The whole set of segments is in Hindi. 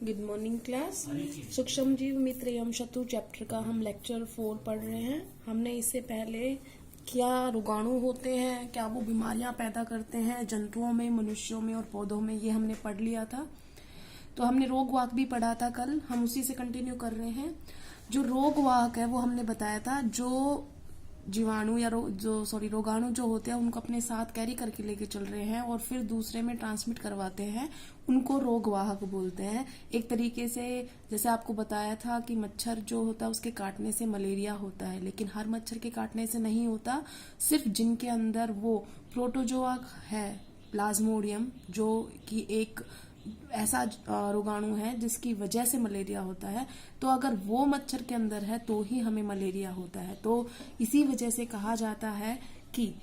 Good morning class. सूक्ष्म जीव मित्र एवं शत्रु चैप्टर का हम लेक्चर 4 पढ़ रहे हैं। हमने इससे पहले क्या रोगाणु होते हैं, क्या वो बीमारियां पैदा करते हैं जंतुओं में, मनुष्यों में और पौधों में, ये हमने पढ़ लिया था। तो हमने रोगवाहक भी पढ़ा था कल, हम उसी से कंटिन्यू कर रहे हैं। जो रोगवाहक है वो हमने बताया था, जो जीवाणु या रोगाणु जो होते हैं उनको अपने साथ कैरी करके लेके चल रहे हैं और फिर दूसरे में ट्रांसमिट करवाते हैं, उनको रोगवाहक बोलते हैं। एक तरीके से जैसे आपको बताया था कि मच्छर जो होता है उसके काटने से मलेरिया होता है, लेकिन हर मच्छर के काटने से नहीं होता। सिर्फ जिनके अंदर वो प्रोटोजोआ है, प्लाज्मोडियम, जो कि एक ऐसा रोगाणु है जिसकी वजह से मलेरिया होता है, तो अगर वो मच्छर के अंदर है तो ही हमें मलेरिया होता है। तो इसी वजह से कहा जाता है कि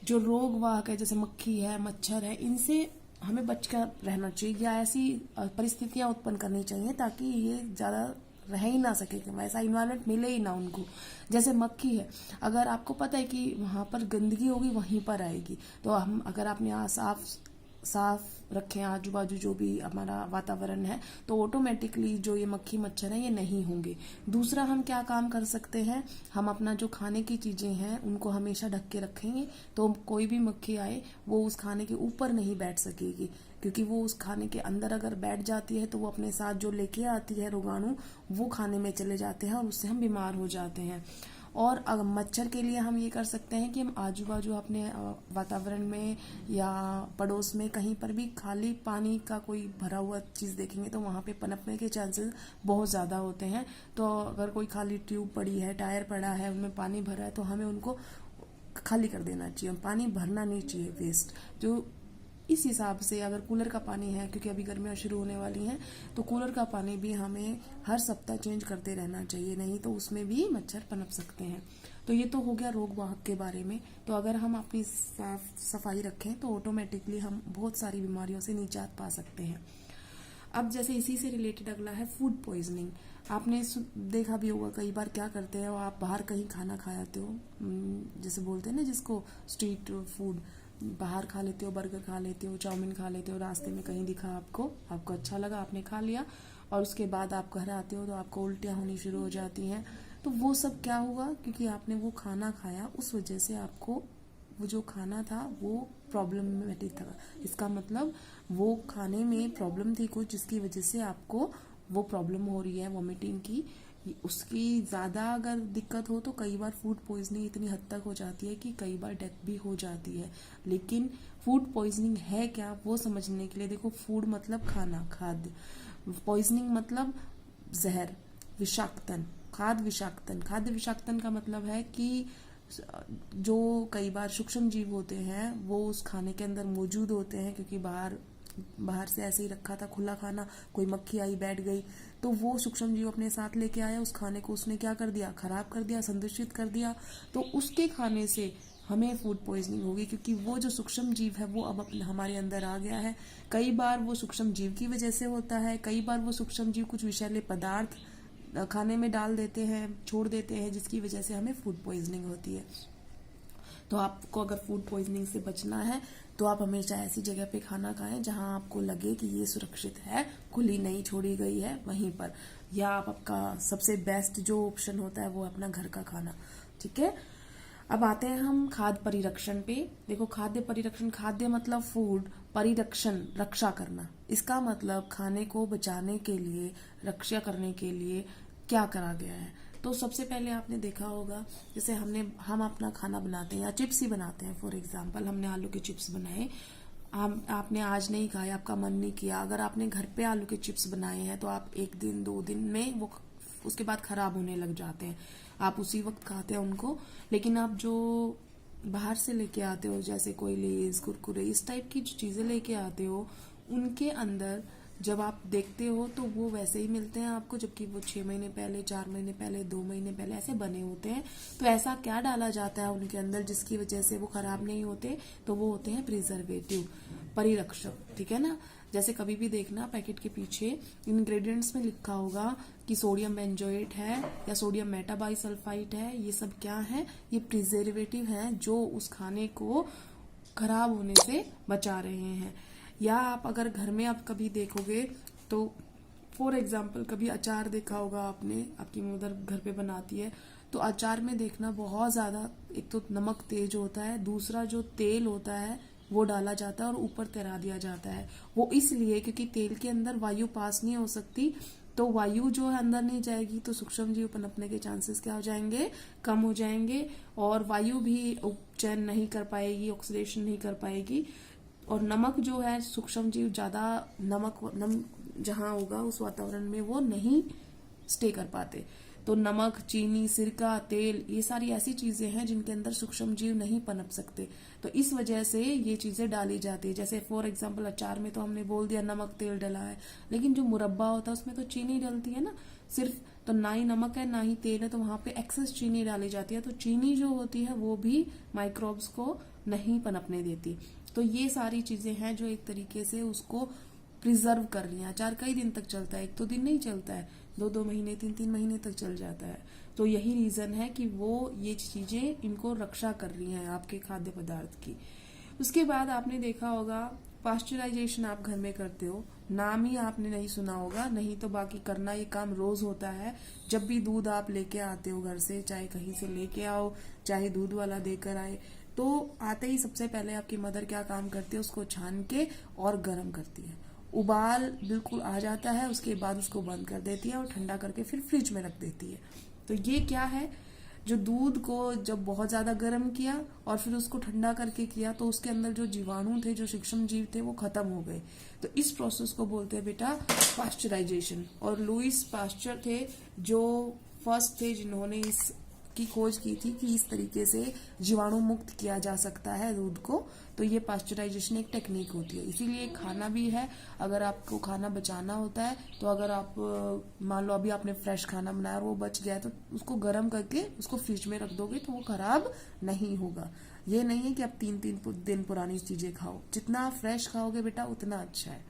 जो रोगवाहक है, जैसे मक्खी है, मच्छर है, इनसे हमें बचकर रहना चाहिए या ऐसी परिस्थितियां उत्पन्न करनी चाहिए ताकि ये ज्यादा रह ही ना सके, कि ऐसा इन्वायरमेंट मिले ही ना उनको। जैसे मक्खी है, अगर आपको पता है कि वहां पर गंदगी होगी वहीं पर आएगी, तो हम अगर आपने यहाँ साफ रखें आजू बाजू जो भी हमारा वातावरण है, तो ऑटोमेटिकली जो ये मक्खी मच्छर है ये नहीं होंगे। दूसरा हम क्या काम कर सकते हैं, हम अपना जो खाने की चीजें हैं उनको हमेशा ढक के रखेंगे, तो कोई भी मक्खी आए वो उस खाने के ऊपर नहीं बैठ सकेगी, क्योंकि वो उस खाने के अंदर अगर बैठ जाती है तो वो अपने साथ जो लेके आती है रोगाणु, वो खाने में चले जाते हैं और उससे हम बीमार हो जाते हैं। और मच्छर के लिए हम ये कर सकते हैं कि हम आजू बाजू अपने वातावरण में या पड़ोस में कहीं पर भी खाली पानी का कोई भरा हुआ चीज देखेंगे तो वहां पे पनपने के चांसेस बहुत ज्यादा होते हैं। तो अगर कोई खाली ट्यूब पड़ी है, टायर पड़ा है, उनमें पानी भरा है, तो हमें उनको खाली कर देना चाहिए। पानी भरना नहीं चाहिए वेस्ट। जो इस हिसाब से अगर कूलर का पानी है, क्योंकि अभी गर्मियां शुरू होने वाली हैं, तो कूलर का पानी भी हमें हर सप्ताह चेंज करते रहना चाहिए, नहीं तो उसमें भी मच्छर पनप सकते हैं। तो ये तो हो गया रोगवाहक के बारे में। तो अगर हम अपनी साफ सफाई रखें तो ऑटोमेटिकली हम बहुत सारी बीमारियों से निजात पा सकते हैं। अब जैसे इसी से रिलेटेड अगला है फूड पॉइजनिंग। आपने देखा भी होगा कई बार क्या करते हैं, आप बाहर कहीं खाना खा आते हो, जैसे बोलते हैं ना जिसको स्ट्रीट फूड, बाहर खा लेते हो, बर्गर खा लेते हो, चाउमीन खा लेते हो, रास्ते में कहीं दिखा आपको अच्छा लगा, आपने खा लिया, और उसके बाद आप घर आते हो तो आपको उल्टियां होनी शुरू हो जाती हैं। तो वो सब क्या हुआ, क्योंकि आपने वो खाना खाया, उस वजह से आपको वो जो खाना था वो प्रॉब्लमेटिक था। इसका मतलब वो खाने में प्रॉब्लम थी कुछ, जिसकी वजह से आपको वो प्रॉब्लम हो रही है वॉमिटिंग की। उसकी ज्यादा अगर दिक्कत हो तो कई बार फूड पॉइजनिंग इतनी हद तक हो जाती है कि कई बार डेथ भी हो जाती है। लेकिन फूड पॉइजनिंग है क्या, वो समझने के लिए देखो, फूड मतलब खाना, खाद्य, पॉइजनिंग मतलब जहर, विषाक्तन, खाद्य विषाक्तन। खाद्य विषाक्तन का मतलब है कि जो कई बार सूक्ष्म जीव होते हैं वो उस खाने के अंदर मौजूद होते हैं, क्योंकि बाहर से ऐसे ही रखा था खुला खाना, कोई मक्खी आई बैठ गई, तो वो सूक्ष्म जीव अपने साथ लेके आया, उस खाने को उसने क्या कर दिया, खराब कर दिया, संदूषित कर दिया। तो उसके खाने से हमें फूड पॉइजनिंग होगी, क्योंकि वो जो सूक्ष्म जीव है वो अब हमारे अंदर आ गया है। कई बार वो सूक्ष्म जीव की वजह से होता है, कई बार वो सूक्ष्म जीव कुछ विषैले पदार्थ खाने में डाल देते हैं, छोड़ देते हैं, जिसकी वजह से हमें फूड पॉइजनिंग होती है। तो आपको अगर फूड पॉइजनिंग से बचना है तो आप हमेशा ऐसी जगह पे खाना खाएं जहां आपको लगे कि ये सुरक्षित है, खुली नहीं छोड़ी गई है, वहीं पर। या आपका सबसे बेस्ट जो ऑप्शन होता है वो अपना घर का खाना। ठीक है, अब आते हैं हम खाद्य परिरक्षण पे। देखो, खाद्य परिरक्षण, खाद्य मतलब फूड, परिरक्षण रक्षा करना, इसका मतलब खाने को बचाने के लिए, रक्षा करने के लिए क्या करा गया है। तो सबसे पहले आपने देखा होगा, जैसे हम अपना खाना बनाते हैं या चिप्स ही बनाते हैं, फॉर एग्जांपल हमने आलू के चिप्स बनाए, आपने आज नहीं खाया, आपका मन नहीं किया, अगर आपने घर पे आलू के चिप्स बनाए हैं तो आप 1 दिन 2 दिन में वो उसके बाद खराब होने लग जाते हैं, आप उसी वक्त खाते हैं उनको। लेकिन आप जो बाहर से लेके आते हो, जैसे कोई लेज, कुरकुरे, इस टाइप की जो चीजें लेके आते हो, उनके अंदर जब आप देखते हो तो वो वैसे ही मिलते हैं आपको, जबकि वो 6 महीने पहले, 4 महीने पहले, 2 महीने पहले ऐसे बने होते हैं। तो ऐसा क्या डाला जाता है उनके अंदर जिसकी वजह से वो खराब नहीं होते, तो वो होते हैं प्रिजर्वेटिव, परिरक्षक। ठीक है ना, जैसे कभी भी देखना पैकेट के पीछे इंग्रेडिएंट्स में लिखा होगा कि सोडियम बेंजोएट है या सोडियम मेटाबाइसल्फाइट है, ये सब क्या है, ये प्रिजर्वेटिव है जो उस खाने को खराब होने से बचा रहे हैं। या आप अगर घर में आप कभी देखोगे तो फॉर एग्जाम्पल कभी अचार देखा होगा आपने, आपकी मदर घर पे बनाती है, तो अचार में देखना बहुत ज्यादा, एक तो नमक तेज होता है, दूसरा जो तेल होता है वो डाला जाता है और ऊपर तैरा दिया जाता है। वो इसलिए क्योंकि तेल के अंदर वायु पास नहीं हो सकती, तो वायु जो है अंदर नहीं जाएगी तो सूक्ष्म जीव पनपने के चांसेस क्या हो जाएंगे, कम हो जाएंगे, और वायु भी उपचयन नहीं कर पाएगी, ऑक्सीडेशन नहीं कर पाएगी। और नमक जो है, सूक्ष्म जीव ज्यादा नमक जहां होगा उस वातावरण में वो नहीं स्टे कर पाते। तो नमक, चीनी, सिरका, तेल, ये सारी ऐसी चीजें हैं जिनके अंदर सूक्ष्म जीव नहीं पनप सकते, तो इस वजह से ये चीजें डाली जाती है। जैसे फॉर एग्जांपल अचार में तो हमने बोल दिया नमक तेल डला है, लेकिन जो मुरब्बा होता है उसमें तो चीनी डलती है ना सिर्फ, तो ना ही नमक है ना ही तेल है, तो वहां पे एक्सेस चीनी डाली जाती है। तो चीनी जो होती है वो भी माइक्रोब्स को नहीं पनपने देती। तो ये सारी चीजें हैं जो एक तरीके से उसको प्रिजर्व कर रही हैं। अचार कई दिन तक चलता है, एक तो दिन नहीं चलता है, 2-2 महीने 3-3 महीने तक चल जाता है। तो यही रीजन है कि वो ये चीजें इनको रक्षा कर रही हैं आपके खाद्य पदार्थ की। उसके बाद आपने देखा होगा पास्चराइजेशन आप घर में करते हो, नाम ही आपने नहीं सुना होगा, नहीं तो बाकी करना ये काम रोज होता है। जब भी दूध आप लेके आते हो घर से, चाहे कहीं से लेके आओ, चाहे दूध वाला देकर आए, तो आते ही सबसे पहले आपकी मदर क्या काम करती है, उसको छान के और गर्म करती है। उबाल बिल्कुल आ जाता है, उसके बाद उसको बंद कर देती है और ठंडा करके फिर फ्रिज में रख देती है। तो ये क्या है, जो दूध को जब बहुत ज्यादा गर्म किया और फिर उसको ठंडा करके किया, तो उसके अंदर जो जीवाणु थे, जो सूक्ष्म जीव थे, वो खत्म हो गए। तो इस प्रोसेस को बोलते हैं बेटा पास्चराइजेशन। और लुईस पास्चर थे जो फर्स्ट थे जिन्होंने इस की खोज की थी कि इस तरीके से जीवाणु मुक्त किया जा सकता है दूध को। तो ये पास्चराइजेशन एक टेक्निक होती है। इसीलिए खाना भी है, अगर आपको खाना बचाना होता है तो अगर आप मान लो अभी आपने फ्रेश खाना बनाया और वो बच गया, तो उसको गर्म करके उसको फ्रिज में रख दोगे तो वो खराब नहीं होगा। ये नहीं है कि आप 3-3 दिन पुरानी चीजें खाओ, जितना आप फ्रेश खाओगे बेटा उतना अच्छा है।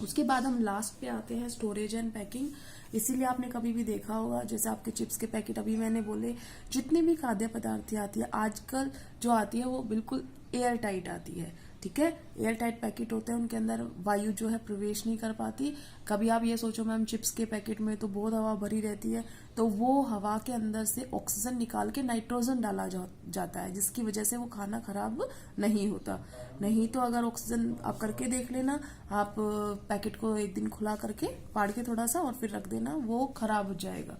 उसके बाद हम लास्ट पे आते हैं स्टोरेज एंड पैकिंग। इसीलिए आपने कभी भी देखा होगा, जैसे आपके चिप्स के पैकेट अभी मैंने बोले, जितनी भी खाद्य पदार्थ आती है आजकल जो आती है वो बिल्कुल एयर टाइट आती है। ठीक है, एयर टाइट पैकेट होते हैं, उनके अंदर वायु जो है प्रवेश नहीं कर पाती। कभी आप ये सोचो मैम चिप्स के पैकेट में तो बहुत हवा भरी रहती है, तो वो हवा के अंदर से ऑक्सीजन निकाल के नाइट्रोजन डाला जाता है, जिसकी वजह से वो खाना खराब नहीं होता। नहीं तो अगर ऑक्सीजन आप करके देख लेना, आप पैकेट को एक दिन खुला करके फाड़ के थोड़ा सा और फिर रख देना, वो खराब हो जाएगा।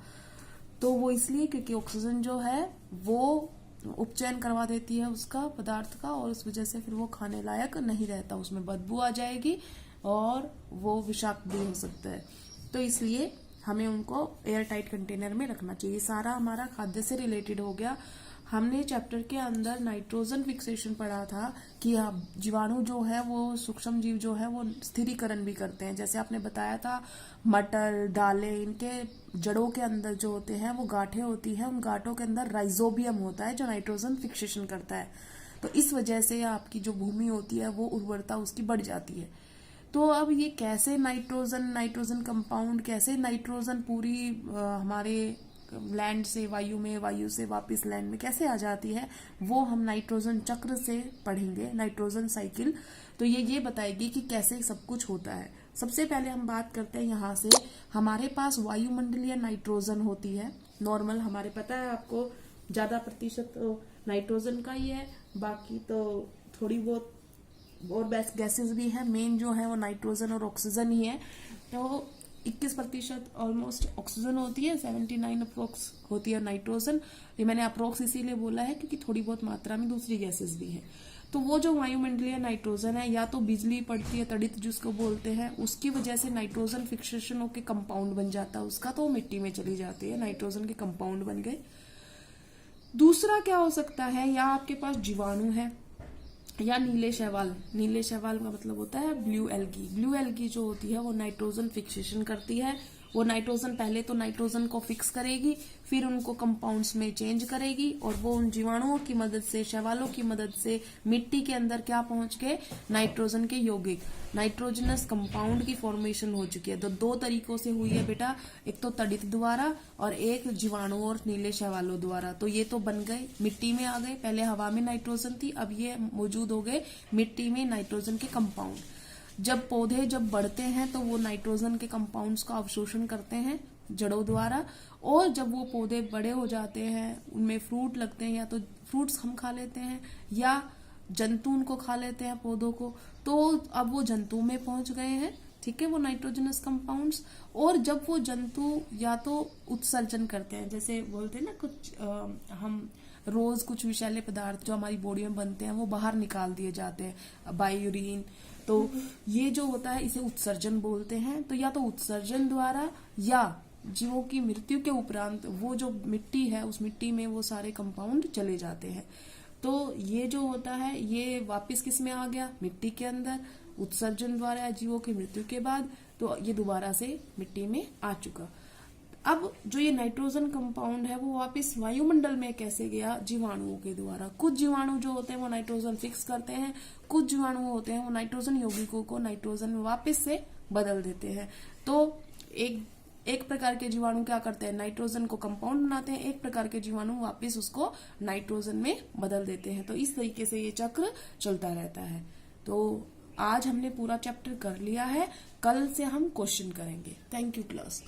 तो वो इसलिए क्योंकि ऑक्सीजन जो है वो उपचयन करवा देती है उसका पदार्थ का, और उस वजह से फिर वो खाने लायक नहीं रहता, उसमें बदबू आ जाएगी और वो विषाक्त भी हो सकता है। तो इसलिए हमें उनको एयर टाइट कंटेनर में रखना चाहिए। सारा हमारा खाद्य से रिलेटेड हो गया। हमने चैप्टर के अंदर नाइट्रोजन फिक्सेशन पढ़ा था कि जीवाणु जो है वो सूक्ष्म जीव जो है वो स्थिरीकरण भी करते हैं। जैसे आपने बताया था मटर, दालें, इनके जड़ों के अंदर जो होते हैं वो गांठें होती हैं, उन गांठों के अंदर राइजोबियम होता है जो नाइट्रोजन फिक्सेशन करता है। तो इस वजह से आपकी जो भूमि होती है वो उर्वरता उसकी बढ़ जाती है। तो अब ये कैसे नाइट्रोजन कंपाउंड, कैसे नाइट्रोजन पूरी हमारे लैंड से वायु में, वायु से वापस लैंड में कैसे आ जाती है, वो हम नाइट्रोजन चक्र से पढ़ेंगे, नाइट्रोजन साइकिल। तो ये बताएगी कि कैसे सब कुछ होता है। सबसे पहले हम बात करते हैं यहाँ से, हमारे पास वायुमंडलीय नाइट्रोजन होती है नॉर्मल, हमारे पता है आपको ज्यादा प्रतिशत नाइट्रोजन का ही है, बाकी तो थोड़ी बहुत और गैसेस भी है, मेन जो है वो नाइट्रोजन और ऑक्सीजन ही है। तो 21% ऑलमोस्ट ऑक्सीजन होती है, 79 अप्रोक्स होती है नाइट्रोजन। ये मैंने अप्रोक्स इसीलिए बोला है क्योंकि थोड़ी बहुत मात्रा में दूसरी गैसेस भी हैं। तो वो जो वायुमंडलीय नाइट्रोजन है, या तो बिजली पड़ती है, तड़ित जिसको बोलते हैं, उसकी वजह से नाइट्रोजन फिक्सेशन होकर कंपाउंड बन जाता है उसका, तो मिट्टी में चली जाती है, नाइट्रोजन के कंपाउंड बन गए। दूसरा क्या हो सकता है, या आपके पास जीवाणु है या नीले शैवाल। नीले शैवाल का मतलब होता है ब्लू एल्गी। ब्लू एल्गी जो होती है वो नाइट्रोजन फिक्सेशन करती है। वो नाइट्रोजन पहले तो नाइट्रोजन को फिक्स करेगी, फिर उनको कंपाउंड्स में चेंज करेगी, और वो उन जीवाणुओं की मदद से, शैवालों की मदद से मिट्टी के अंदर क्या पहुंच गए, नाइट्रोजन के यौगिक, नाइट्रोजनस कंपाउंड की फॉर्मेशन हो चुकी है। तो 2 तरीकों से हुई है बेटा, एक तो तड़ित द्वारा और एक जीवाणु और नीले शैवालों द्वारा। तो ये तो बन गए, मिट्टी में आ गए, पहले हवा में नाइट्रोजन थी, अब ये मौजूद हो गए मिट्टी में नाइट्रोजन के कंपाउंड। जब पौधे जब बढ़ते हैं तो वो नाइट्रोजन के कंपाउंड्स का अवशोषण करते हैं जड़ों द्वारा, और जब वो पौधे बड़े हो जाते हैं, उनमें फ्रूट लगते हैं, या तो फ्रूट्स हम खा लेते हैं या जंतु उनको खा लेते हैं पौधों को, तो अब वो जंतु में पहुंच गए हैं, ठीक है, वो नाइट्रोजनस कंपाउंड्स। और जब वो जंतु या तो उत्सर्जन करते हैं, जैसे बोलते हैं ना कुछ हम रोज कुछ विषैले पदार्थ जो हमारी बॉडी में बनते हैं वो बाहर निकाल दिए जाते हैं बाय यूरिन, तो ये जो होता है इसे उत्सर्जन बोलते हैं। तो या तो उत्सर्जन द्वारा या जीवों की मृत्यु के उपरांत वो जो मिट्टी है उस मिट्टी में वो सारे कंपाउंड चले जाते हैं। तो ये जो होता है ये वापस किस में आ गया, मिट्टी के अंदर, उत्सर्जन द्वारा या जीवों की मृत्यु के बाद, तो ये दोबारा से मिट्टी में आ चुका। अब जो ये नाइट्रोजन कंपाउंड है वो वापस वायुमंडल में कैसे गया, जीवाणुओं के द्वारा। कुछ जीवाणु जो होते हैं वो नाइट्रोजन फिक्स करते हैं, कुछ जीवाणु होते हैं वो नाइट्रोजन यौगिकों को नाइट्रोजन में वापस से बदल देते हैं। तो एक प्रकार के जीवाणु क्या करते हैं, नाइट्रोजन को कंपाउंड बनाते हैं, एक प्रकार के जीवाणु वापस उसको नाइट्रोजन में बदल देते हैं। तो इस तरीके से ये चक्र चलता रहता है। तो आज हमने पूरा चैप्टर कर लिया है, कल से हम क्वेश्चन करेंगे। Thank you class.